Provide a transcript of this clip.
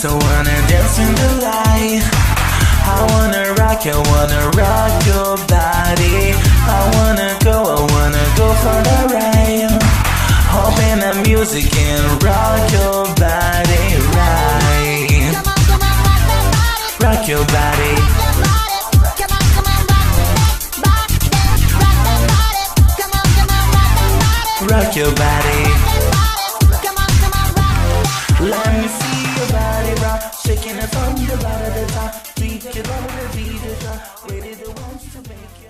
I wanna dance in the light. I wanna rock your body. I wanna go for the ride. Open the music and rock your body right. Rock your body. Rock your body. Let me see your body rock, shaking it from the bottom to the top. Beat it on the beat, ready the ones to make it.